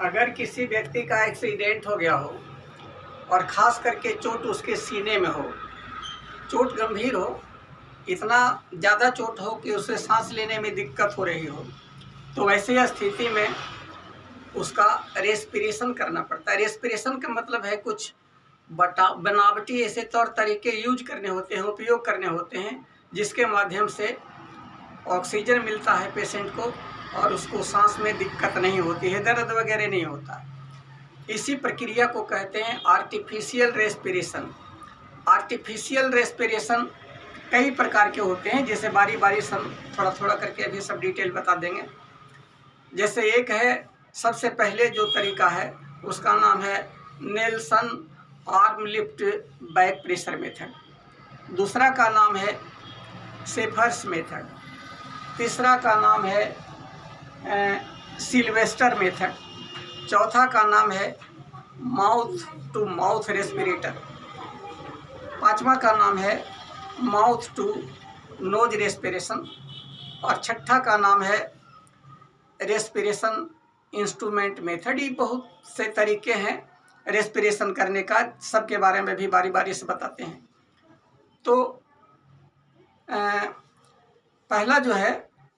अगर किसी व्यक्ति का एक्सीडेंट हो गया हो और ख़ास करके चोट उसके सीने में हो, चोट गंभीर हो, इतना ज़्यादा चोट हो कि उसे सांस लेने में दिक्कत हो रही हो, तो ऐसी स्थिति में उसका रेस्पिरेशन करना पड़ता है। रेस्पिरेशन का मतलब है कुछ बनावटी ऐसे तौर तरीके यूज करने होते हैं, उपयोग करने होते हैं, जिसके माध्यम से ऑक्सीजन मिलता है पेशेंट को और उसको सांस में दिक्कत नहीं होती है, दर्द वगैरह नहीं होता। इसी प्रक्रिया को कहते हैं आर्टिफिशियल रेस्पिरेशन। आर्टिफिशियल रेस्पिरेशन कई प्रकार के होते हैं, जैसे बारी बारी सब थोड़ा थोड़ा करके अभी सब डिटेल बता देंगे। जैसे एक है, सबसे पहले जो तरीका है उसका नाम है Nelson arm lift back pressure method. दूसरा का नाम है शेफर्स मेथड। तीसरा का नाम है सिल्वेस्टर मेथड। चौथा का नाम है माउथ टू माउथ रेस्पिरेटर। पांचवा का नाम है माउथ टू नोज रेस्पिरेशन। और छठा का नाम है रेस्पिरेशन इंस्ट्रूमेंट मेथड। ये बहुत से तरीके हैं रेस्पिरेशन करने का, सबके बारे में भी बारी बारी से बताते हैं। तो पहला जो है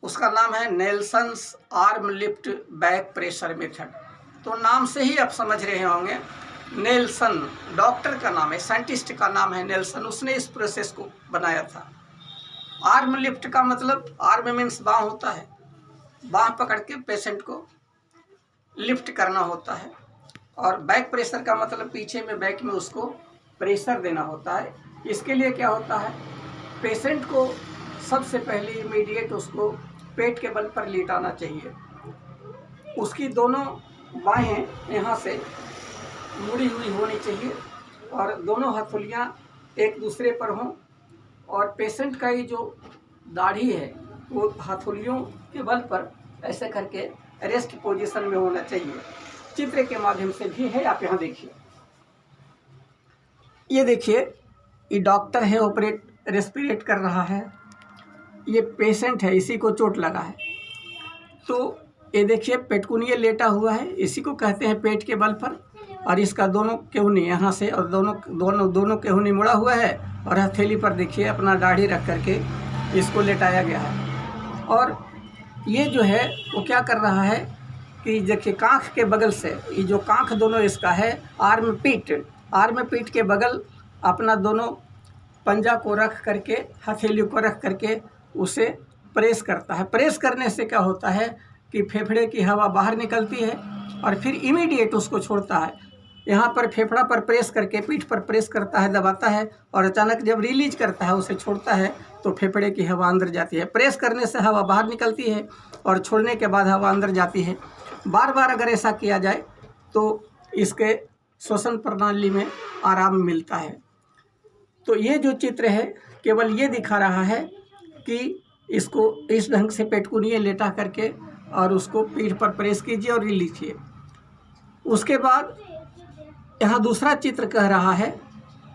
उसका नाम है Nelson's arm lift back pressure method. तो नाम से ही आप समझ रहे होंगे, नेल्सन डॉक्टर का नाम है, साइंटिस्ट का नाम है नेल्सन, उसने इस प्रोसेस को बनाया था। आर्म लिफ्ट का मतलब, आर्म मीन्स बाँह होता है, बाँह पकड़ के पेशेंट को लिफ्ट करना होता है। और बैक प्रेशर का मतलब पीछे में, बैक में उसको प्रेशर देना होता है। इसके लिए क्या होता है, पेशेंट को सबसे पहले इमीडिएट उसको पेट के बल पर लेटाना चाहिए। उसकी दोनों बाहें यहाँ से मुड़ी हुई होनी चाहिए और दोनों हथेलियाँ एक दूसरे पर हों, और पेशेंट का ये जो दाढ़ी है वो हथेलियों के बल पर ऐसे करके रेस्ट पोजीशन में होना चाहिए। चित्र के माध्यम से भी है, आप यहाँ देखिए। ये देखिए, ये डॉक्टर है, ऑपरेट रेस्पिरेट कर रहा है। ये पेशेंट है, इसी को चोट लगा है। तो ये देखिए पेटकुनिया लेटा हुआ है, इसी को कहते हैं पेट के बल पर। और इसका दोनों केहूनी यहाँ से और दोनों केहूनी मुड़ा हुआ है, और हथेली पर देखिए अपना दाढ़ी रख करके इसको लेटाया गया है। और ये जो है वो क्या कर रहा है कि देखिए कांख के बगल से, ये जो कांख दोनों इसका है, आर्म पीठ के बगल अपना दोनों पंजा को रख करके, हथेली को रख करके उसे प्रेस करता है। प्रेस करने से क्या होता है कि फेफड़े की हवा बाहर निकलती है और फिर इमीडिएट उसको छोड़ता है। यहाँ पर फेफड़ा पर प्रेस करके, पीठ पर प्रेस करता है, दबाता है, और अचानक जब रिलीज करता है, उसे छोड़ता है, तो फेफड़े की हवा अंदर जाती है। प्रेस करने से हवा बाहर निकलती है और छोड़ने के बाद हवा अंदर जाती है। बार बार अगर ऐसा किया जाए तो इसके श्वसन प्रणाली में आराम मिलता है। तो ये जो चित्र है केवल ये दिखा रहा है कि इसको इस ढंग से पेटकुनिया लेटा करके और उसको पीठ पर प्रेस कीजिए और रिलीज कीजिए। उसके बाद यहाँ दूसरा चित्र कह रहा है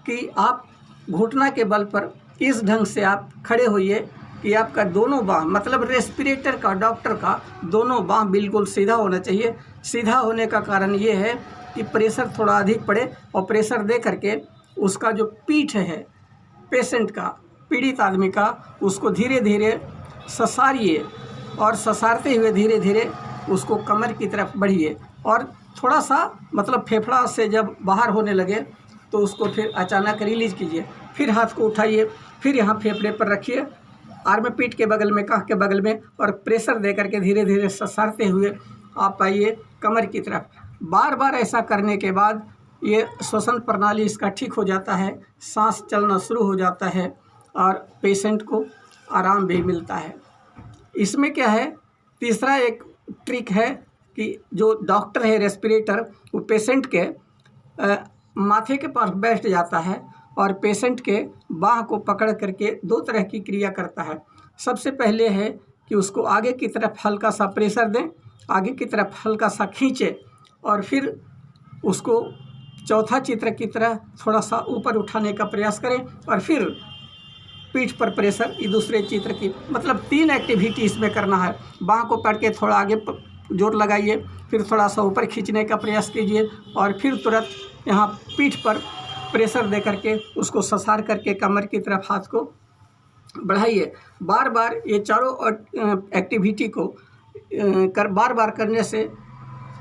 कि आप घुटना के बल पर इस ढंग से आप खड़े होइए कि आपका दोनों बाँह, मतलब रेस्पिरेटर का, डॉक्टर का दोनों बाँह बिल्कुल सीधा होना चाहिए। सीधा होने का कारण ये है कि प्रेशर थोड़ा अधिक पड़े, और प्रेशर दे करके उसका जो पीठ है पेशेंट का, पीड़ित आदमी का, उसको धीरे धीरे ससारिए, और ससारते हुए धीरे धीरे उसको कमर की तरफ बढ़िए, और थोड़ा सा मतलब फेफड़ा से जब बाहर होने लगे तो उसको फिर अचानक रिलीज कीजिए। फिर हाथ को उठाइए, फिर यहाँ फेफड़े पर रखिए, आर्म पीठ के बगल में, कांख के बगल में, और प्रेशर दे करके धीरे धीरे ससारते हुए आप आइए कमर की तरफ। बार बार ऐसा करने के बाद ये श्वसन प्रणाली इसका ठीक हो जाता है, सांस चलना शुरू हो जाता है और पेशेंट को आराम भी मिलता है। इसमें क्या है, तीसरा एक ट्रिक है कि जो डॉक्टर है रेस्पिरेटर, वो पेशेंट के माथे के पास बैठ जाता है और पेशेंट के बाँह को पकड़ करके दो तरह की क्रिया करता है। सबसे पहले है कि उसको आगे की तरफ हल्का सा प्रेशर दें, आगे की तरफ हल्का सा खींचे, और फिर उसको चौथा चित्र की तरह थोड़ा सा ऊपर उठाने का प्रयास करें, और फिर पीठ पर प्रेशर, ये दूसरे चित्र की, मतलब 3 एक्टिविटी इसमें करना है। बाँह को पकड़ के थोड़ा आगे जोर लगाइए, फिर थोड़ा सा ऊपर खींचने का प्रयास कीजिए और फिर तुरंत यहाँ पीठ पर प्रेशर दे करके उसको ससार करके कमर की तरफ हाथ को बढ़ाइए। बार बार ये चारों एक्टिविटी को बार बार करने से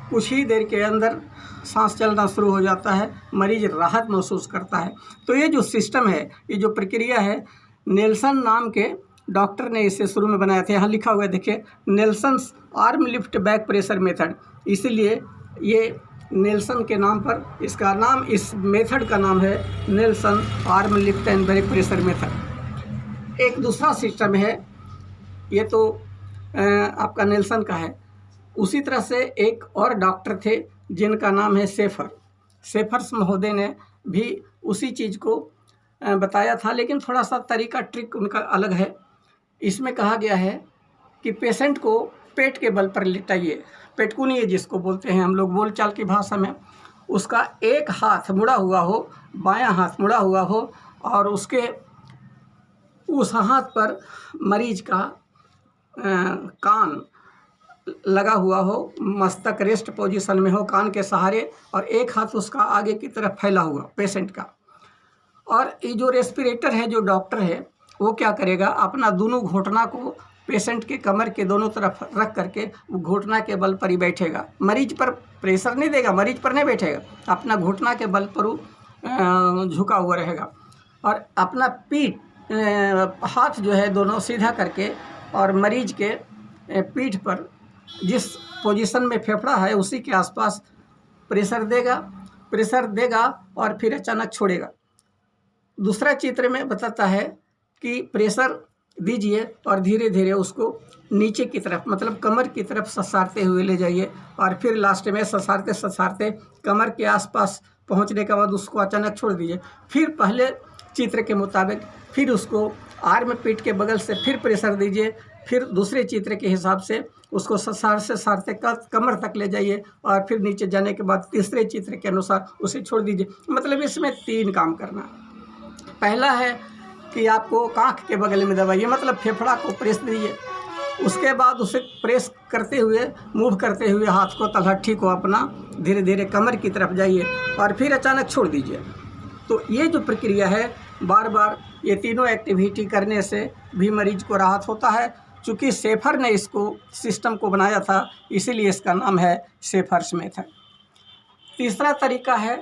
कुछ ही देर के अंदर सांस चलना शुरू हो जाता है, मरीज राहत महसूस करता है। तो ये जो सिस्टम है, ये जो प्रक्रिया है, नेल्सन नाम के डॉक्टर ने इसे शुरू में बनाया था। यहाँ लिखा हुआ है देखिए, Nelson's arm lift back pressure method. इसीलिए ये नेल्सन के नाम पर इसका नाम, इस मेथड का नाम है Nelson arm lift and back pressure method. एक दूसरा सिस्टम है, ये तो आपका नेल्सन का है। उसी तरह से एक और डॉक्टर थे जिनका नाम है सेफर्स महोदय ने भी उसी चीज़ को बताया था, लेकिन थोड़ा सा तरीका ट्रिक उनका अलग है। इसमें कहा गया है कि पेशेंट को पेट के बल पर लिटाइए, पेटकुनिए जिसको बोलते हैं हम लोग बोलचाल की भाषा में। उसका एक हाथ मुड़ा हुआ हो, बायां हाथ मुड़ा हुआ हो और उसके उस हाथ पर मरीज का कान लगा हुआ हो, मस्तक रेस्ट पोजीशन में हो, कान के सहारे, और एक हाथ उसका आगे की तरफ फैला हुआ पेशेंट का। और ये जो रेस्पिरेटर है, जो डॉक्टर है, वो क्या करेगा, अपना दोनों घुटना को पेशेंट के कमर के दोनों तरफ रख करके घुटना के बल पर ही बैठेगा। मरीज पर प्रेशर नहीं देगा, मरीज पर नहीं बैठेगा, अपना घुटना के बल पर झुका हुआ रहेगा और अपना हाथ जो है दोनों सीधा करके और मरीज के पीठ पर जिस पोजीशन में फेफड़ा है उसी के आसपास प्रेशर देगा और फिर अचानक छोड़ेगा। दूसरा चित्र में बताता है कि प्रेशर दीजिए और धीरे धीरे उसको नीचे की तरफ, मतलब कमर की तरफ ससारते हुए ले जाइए और फिर लास्ट में ससारते कमर के आसपास पहुंचने के बाद उसको अचानक छोड़ दीजिए। फिर पहले चित्र के मुताबिक फिर उसको आर्म पीठ के बगल से फिर प्रेशर दीजिए, फिर दूसरे चित्र के हिसाब से उसको ससारते कमर तक ले जाइए और फिर नीचे जाने के बाद तीसरे चित्र के अनुसार उसे छोड़ दीजिए। मतलब इसमें 3 काम करना है। पहला है कि आपको कांख के बगल में दबाइए, मतलब फेफड़ा को प्रेस दीजिए। उसके बाद उसे प्रेस करते हुए, मूव करते हुए हाथ को, तलहट्ठी को अपना धीरे धीरे कमर की तरफ जाइए और फिर अचानक छोड़ दीजिए। तो ये जो प्रक्रिया है, बार बार ये तीनों एक्टिविटी करने से भी मरीज को राहत होता है। चूँकि सेफर ने इसको सिस्टम को बनाया था, इसीलिए इसका नाम है सेफर्स मेथड। तीसरा तरीका है,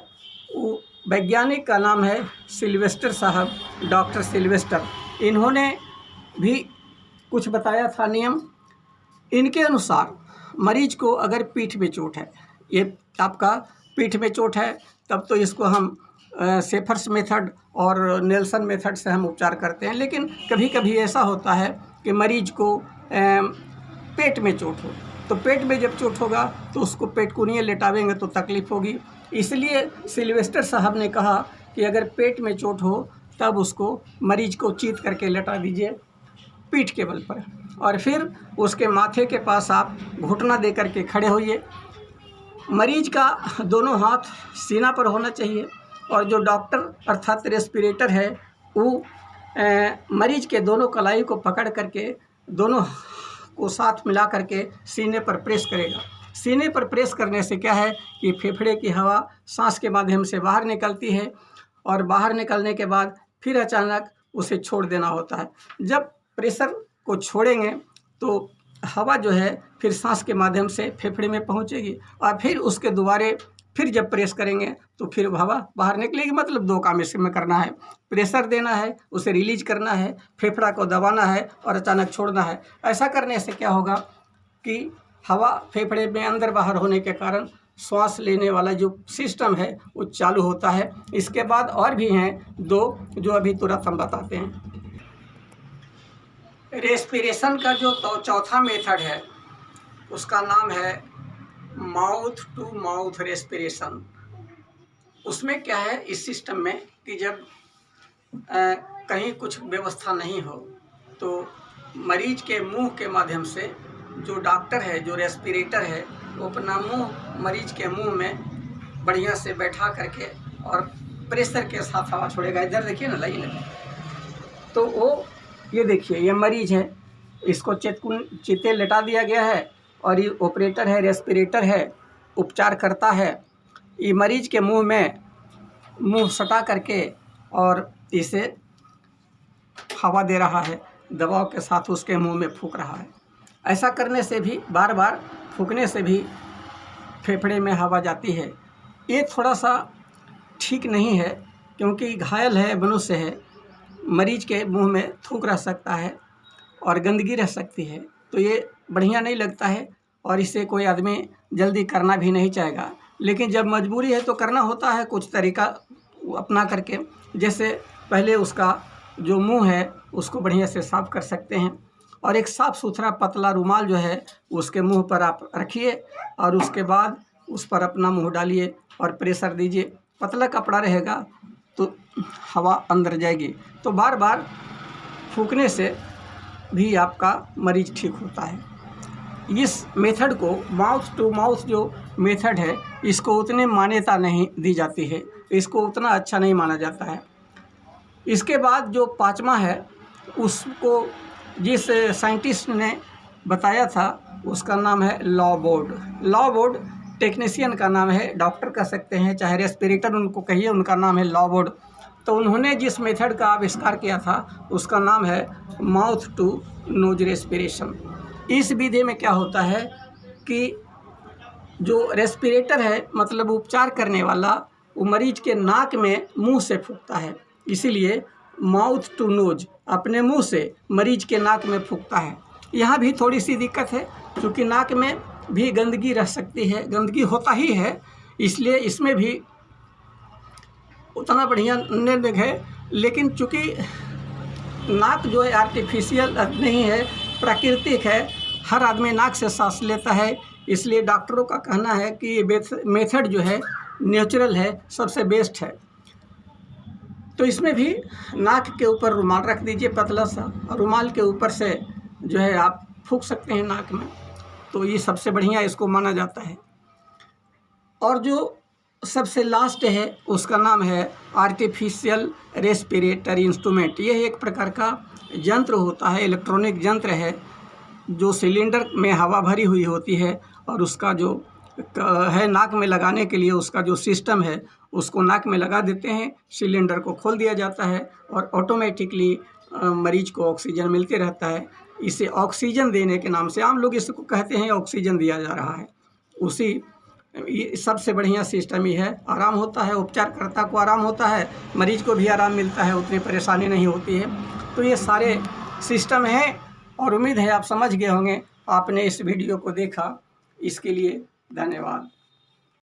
वो वैज्ञानिक का नाम है सिल्वेस्टर साहब, डॉक्टर सिल्वेस्टर। इन्होंने भी कुछ बताया था नियम। इनके अनुसार मरीज को अगर पीठ में चोट है, ये आपका पीठ में चोट है, तब तो इसको हम सेफर्स मेथड और नेल्सन मेथड से हम उपचार करते हैं। लेकिन कभी कभी ऐसा होता है कि मरीज को पेट में चोट हो, तो पेट में जब चोट होगा तो उसको पेटकुनिए लेटावेंगे तो तकलीफ़ होगी। इसलिए सिल्वेस्टर साहब ने कहा कि अगर पेट में चोट हो तब उसको मरीज को चीत करके लेटा दीजिए पीठ के बल पर और फिर उसके माथे के पास आप घुटना दे करके खड़े होइए। मरीज का दोनों हाथ सीना पर होना चाहिए और जो डॉक्टर अर्थात रेस्पिरेटर है वो मरीज के दोनों कलाई को पकड़ करके दोनों को साथ मिला करके सीने पर प्रेस करेगा। सीने पर प्रेस करने से क्या है कि फेफड़े की हवा सांस के माध्यम से बाहर निकलती है और बाहर निकलने के बाद फिर अचानक उसे छोड़ देना होता है। जब प्रेशर को छोड़ेंगे तो हवा जो है फिर सांस के माध्यम से फेफड़े में पहुंचेगी और फिर उसके दोबारे फिर जब प्रेस करेंगे तो फिर हवा बाहर निकलेगी। मतलब 2 काम इसमें करना है, प्रेशर देना है, उसे रिलीज करना है, फेफड़ा को दबाना है और अचानक छोड़ना है। ऐसा करने से क्या होगा कि हवा फेफड़े में अंदर बाहर होने के कारण श्वास लेने वाला जो सिस्टम है वो चालू होता है। इसके बाद और भी हैं 2 जो अभी तुरंत हम बताते हैं। रेस्पिरेशन का जो चौथा मेथड है उसका नाम है माउथ टू माउथ रेस्पिरेशन। उसमें क्या है इस सिस्टम में कि जब कहीं कुछ व्यवस्था नहीं हो तो मरीज के मुंह के माध्यम से जो डॉक्टर है, जो रेस्पिरेटर है, वो अपना मुंह मरीज के मुंह में बढ़िया से बैठा करके और प्रेशर के साथ हवा छोड़ेगा। इधर देखिए ना, लाइन लगे तो वो ये देखिए ये मरीज है, इसको चिते लेटा दिया गया है और ये ऑपरेटर है, रेस्पिरेटर है, उपचार करता है। ये मरीज के मुंह में मुंह सटा करके और इसे हवा दे रहा है, दबाव के साथ उसके मुंह में फूंक रहा है। ऐसा करने से भी, बार बार फूंकने से भी फेफड़े में हवा जाती है। ये थोड़ा सा ठीक नहीं है, क्योंकि घायल है, मनुष्य है, मरीज के मुंह में थूक रह सकता है और गंदगी रह सकती है, तो ये बढ़िया नहीं लगता है और इसे कोई आदमी जल्दी करना भी नहीं चाहेगा। लेकिन जब मजबूरी है तो करना होता है कुछ तरीका अपना करके। जैसे पहले उसका जो मुंह है उसको बढ़िया से साफ़ कर सकते हैं और एक साफ़ सुथरा पतला रुमाल जो है उसके मुंह पर आप रखिए और उसके बाद उस पर अपना मुंह डालिए और प्रेशर दीजिए। पतला कपड़ा रहेगा तो हवा अंदर जाएगी। तो बार बार फूंकने से भी आपका मरीज ठीक होता है। इस मेथड को, माउथ टू माउथ जो मेथड है, इसको उतनी मान्यता नहीं दी जाती है, इसको उतना अच्छा नहीं माना जाता है। इसके बाद जो पाँचवा है, उसको जिस साइंटिस्ट ने बताया था उसका नाम है लॉबोर्ड। लॉबोर्ड टेक्नीशियन का नाम है, डॉक्टर कह सकते हैं, चाहे रेस्पिरेटर उनको कहिए, उनका नाम है लॉबोर्ड। तो उन्होंने जिस मेथड का आविष्कार किया था उसका नाम है माउथ टू नोज रेस्पिरेशन। इस विधि में क्या होता है कि जो रेस्पिरेटर है, मतलब उपचार करने वाला, वो मरीज के नाक में मुंह से फूंकता है। इसीलिए माउथ टू नोज, अपने मुंह से मरीज के नाक में फूंकता है। यहाँ भी थोड़ी सी दिक्कत है, क्योंकि नाक में भी गंदगी रह सकती है, गंदगी होता ही है, इसलिए इसमें भी उतना बढ़िया नहीं है। लेकिन चूँकि नाक जो है आर्टिफिशियल नहीं है, प्राकृतिक है, हर आदमी नाक से सांस लेता है, इसलिए डॉक्टरों का कहना है कि ये मेथड जो है नेचुरल है, सबसे बेस्ट है। तो इसमें भी नाक के ऊपर रुमाल रख दीजिए पतला सा, और रुमाल के ऊपर से जो है आप फूंक सकते हैं नाक में, तो ये सबसे बढ़िया इसको माना जाता है। और जो सबसे लास्ट है उसका नाम है आर्टिफिशियल रेस्पिरेटरी इंस्ट्रूमेंट। ये एक प्रकार का यंत्र होता है, इलेक्ट्रॉनिक यंत्र है, जो सिलेंडर में हवा भरी हुई होती है और उसका जो है नाक में लगाने के लिए उसका जो सिस्टम है उसको नाक में लगा देते हैं, सिलेंडर को खोल दिया जाता है और ऑटोमेटिकली मरीज को ऑक्सीजन मिलते रहता है। इसे ऑक्सीजन देने के नाम से आम लोग इसको कहते हैं, ऑक्सीजन दिया जा रहा है। उसी ये सबसे बढ़िया सिस्टम ही है, आराम होता है, उपचारकर्ता को आराम होता है, मरीज को भी आराम मिलता है, उतनी परेशानी नहीं होती है। तो ये सारे सिस्टम हैं और उम्मीद है आप समझ गए होंगे। आपने इस वीडियो को देखा, इसके लिए धन्यवाद।